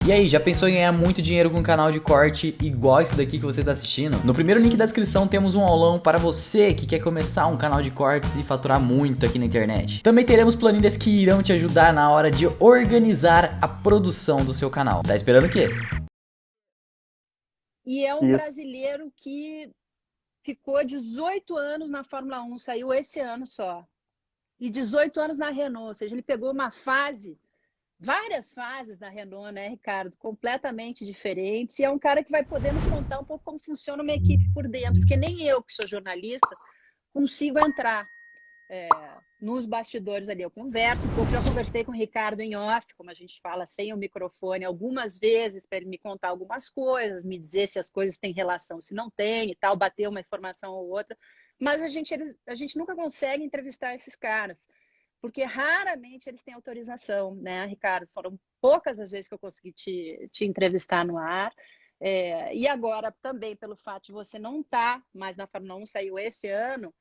E aí, já pensou em ganhar muito dinheiro com um canal de corte igual esse daqui que você está assistindo? No primeiro link da descrição temos um aulão para você que quer começar um canal de cortes e faturar muito aqui na internet. Também teremos planilhas que irão te ajudar na hora de organizar a produção do seu canal. Tá esperando o quê? E é um Isso. brasileiro que ficou 18 anos na Fórmula 1, saiu esse ano só. E 18 anos na Renault, ou seja, ele pegou uma fase, várias fases na Renault, né, Ricardo? Completamente diferentes. E é um cara que vai poder nos contar um pouco como funciona uma equipe por dentro, porque nem eu, que sou jornalista, consigo entrar nos bastidores ali. Eu converso um pouco, já conversei com o Ricardo em off, como a gente fala, sem o microfone, algumas vezes, para ele me contar algumas coisas, me dizer se as coisas têm relação, se não tem e tal, bater uma informação ou outra. Mas a gente nunca consegue entrevistar esses caras, porque raramente eles têm autorização, né, Ricardo? Foram poucas as vezes que eu consegui te entrevistar no ar. E agora, também, pelo fato de você não estar mais na Fórmula 1, saiu esse ano,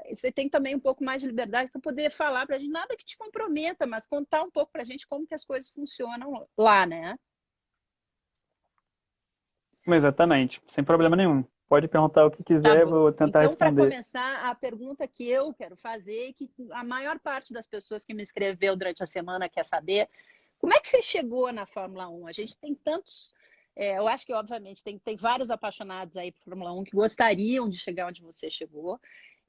você tem também um pouco mais de liberdade para poder falar para a gente, nada que te comprometa, mas contar um pouco para a gente como que as coisas funcionam lá, né? Exatamente, sem problema nenhum. Pode perguntar o que Tá quiser, bom. vou tentar Então, para responder. começar, a pergunta que eu quero fazer, e que a maior parte das pessoas que me escreveu durante a semana quer saber, como é que você chegou na Fórmula 1? A gente tem tantos, eu acho que, obviamente, tem vários apaixonados aí por Fórmula 1 que gostariam de chegar onde você chegou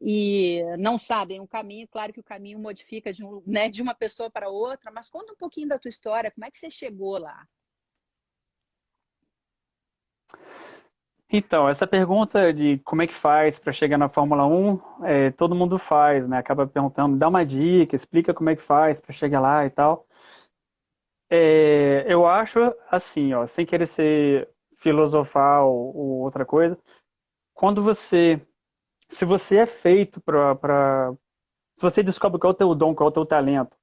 e não sabem o caminho. Claro que o caminho modifica de uma pessoa para outra, mas conta um pouquinho da tua história, como é que você chegou lá? Então, essa pergunta de como é que faz para chegar na Fórmula 1, todo mundo faz, né? Acaba perguntando, dá uma dica, explica como é que faz para chegar lá e tal. Eu acho assim, ó, sem querer ser filosofal ou outra coisa, quando se você é feito se você descobre qual é o teu dom, qual é o teu talento,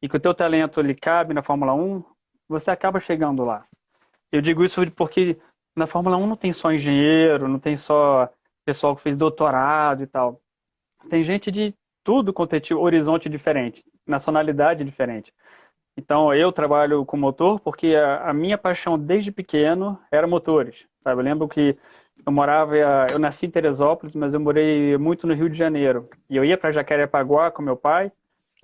e que o teu talento ele cabe na Fórmula 1, você acaba chegando lá. Eu digo isso porque na Fórmula 1 não tem só engenheiro, não tem só pessoal que fez doutorado e tal. Tem gente de tudo quanto é tipo, horizonte diferente, nacionalidade diferente. Então, eu trabalho com motor porque a minha paixão desde pequeno era motores, sabe? Eu lembro que eu nasci em Teresópolis, mas eu morei muito no Rio de Janeiro. E eu ia para Jacarepaguá com meu pai,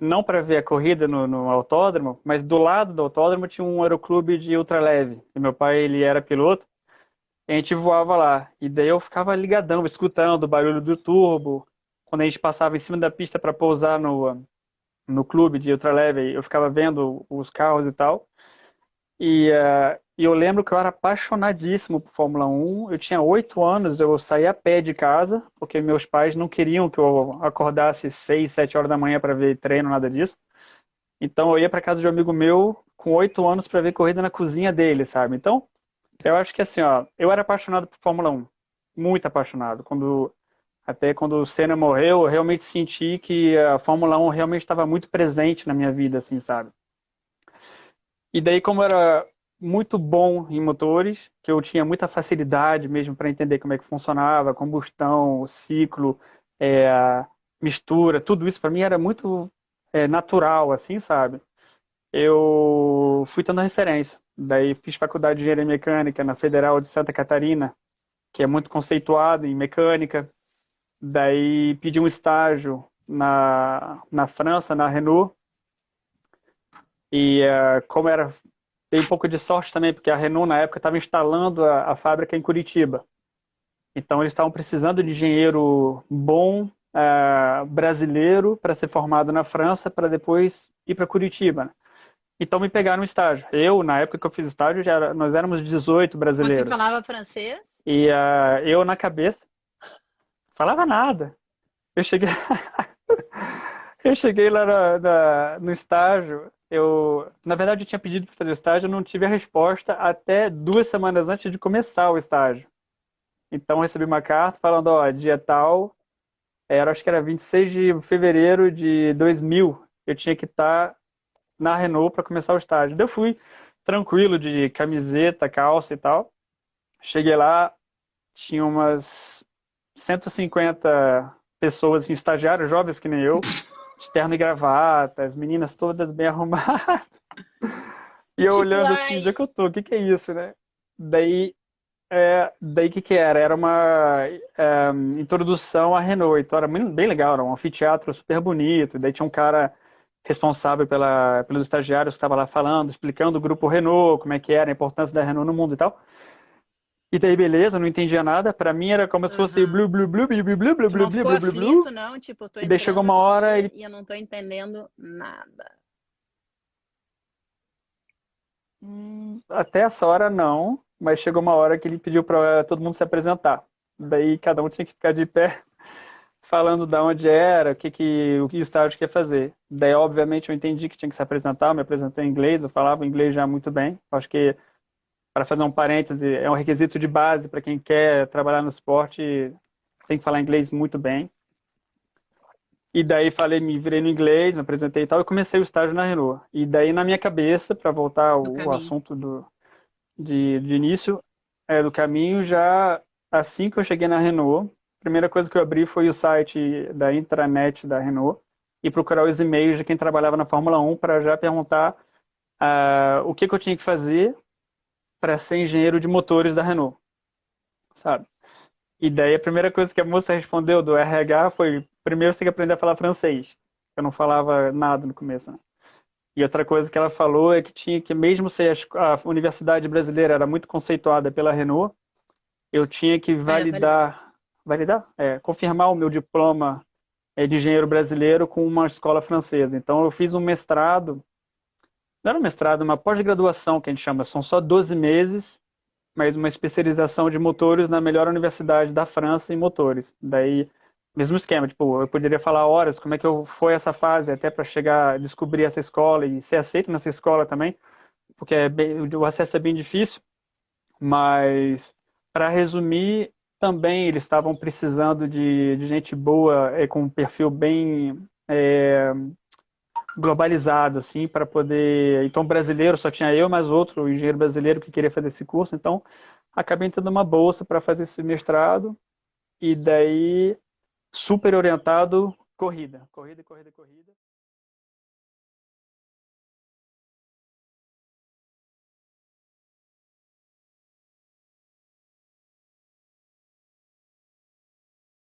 não para ver a corrida no autódromo, mas do lado do autódromo tinha um aeroclube de ultraleve. E meu pai, ele era piloto, e a gente voava lá. E daí eu ficava ligadão, escutando o barulho do turbo. Quando a gente passava em cima da pista para pousar no clube de ultraleve, eu ficava vendo os carros e tal. E eu lembro que eu era apaixonadíssimo por Fórmula 1. Eu tinha 8 anos, eu saía a pé de casa, porque meus pais não queriam que eu acordasse 6, 7 horas da manhã para ver treino, nada disso. Então eu ia para casa de um amigo meu com 8 anos para ver corrida na cozinha dele, sabe? Então eu acho que assim, ó, eu era apaixonado por Fórmula 1, muito apaixonado. Até quando o Senna morreu, eu realmente senti que a Fórmula 1 realmente estava muito presente na minha vida, assim, sabe? E daí, como eu era muito bom em motores, que eu tinha muita facilidade mesmo para entender como é que funcionava, a combustão, o ciclo, a mistura, tudo isso para mim era muito natural, assim, sabe? Eu fui tendo referência. Daí fiz faculdade de engenharia mecânica na Federal de Santa Catarina, que é muito conceituado em mecânica. Daí pedi um estágio na França, na Renault. E como era, dei um pouco de sorte também, porque a Renault na época estava instalando a fábrica em Curitiba. Então eles estavam precisando de engenheiro bom, brasileiro, para ser formado na França, para depois ir para Curitiba, né? Então me pegaram no estágio. Eu, na época que eu fiz o estágio, nós éramos 18 Você brasileiros. falava francês? E eu na cabeça, falava nada. Eu cheguei, eu cheguei lá no estágio. Na verdade, eu tinha pedido para fazer o estágio, eu não tive a resposta até 2 semanas antes de começar o estágio. Então, eu recebi uma carta falando, ó, dia tal, acho que era 26 de fevereiro de 2000, eu tinha que estar na Renault para começar o estágio. Daí eu fui tranquilo, de camiseta, calça e tal. Cheguei lá, tinha umas 150 pessoas, assim, estagiários, jovens que nem eu, de terno e gravata, as meninas todas bem arrumadas. E eu Tipo, olhando assim, onde é ai, que eu tô? O que que é isso, né? Daí, daí o que que era? Era uma introdução à Renault. Então era bem legal, era um anfiteatro super bonito. Daí tinha um cara responsável pelos estagiários que estava lá falando, explicando o grupo Renault, como é que era, a importância da Renault no mundo e tal. E daí, beleza, eu não entendia nada. Pra mim era como se fosse aham. blu, blu, blu, blu, blu, blu, blu, Tu blu, não blu, ficou blu, blu, blu. aflito, não? Tipo, eu tô E daí chegou entrando uma hora, aqui ele e eu não tô entendendo nada. Até essa hora não, mas chegou uma hora que ele pediu para todo mundo se apresentar. Daí cada um tinha que ficar de pé falando da onde era, o que o estágio quer fazer. Daí, obviamente, eu entendi que tinha que se apresentar, eu me apresentei em inglês, eu falava inglês já muito bem. Acho que, para fazer um parêntese, é um requisito de base para quem quer trabalhar no esporte, tem que falar inglês muito bem. E daí falei, me virei no inglês, me apresentei e tal, e comecei o estágio na Renault. E daí na minha cabeça, para voltar No ao caminho. assunto de início do caminho, já assim que eu cheguei na Renault, a primeira coisa que eu abri foi o site da intranet da Renault e procurar os e-mails de quem trabalhava na Fórmula 1 para já perguntar o que que eu tinha que fazer para ser engenheiro de motores da Renault, sabe? E daí a primeira coisa que a moça respondeu do RH foi: primeiro você tem que aprender a falar francês. Eu não falava nada no começo, né? E outra coisa que ela falou é que tinha que, mesmo se a universidade brasileira era muito conceituada pela Renault, eu tinha que É, valeu. validar? Confirmar o meu diploma de engenheiro brasileiro com uma escola francesa. Então eu fiz um mestrado, não era um mestrado, uma pós-graduação que a gente chama, são só 12 meses, mas uma especialização de motores na melhor universidade da França em motores. Daí, mesmo esquema, tipo, eu poderia falar horas como é que foi essa fase até para chegar, descobrir essa escola e ser aceito nessa escola também, porque o acesso é bem difícil, mas para resumir, também eles estavam precisando de gente boa, com um perfil bem globalizado, assim, para poder. Então, brasileiro, só tinha eu, mais outro engenheiro brasileiro que queria fazer esse curso, então acabei tendo uma bolsa para fazer esse mestrado, e daí super orientado, corrida, corrida, corrida, corrida.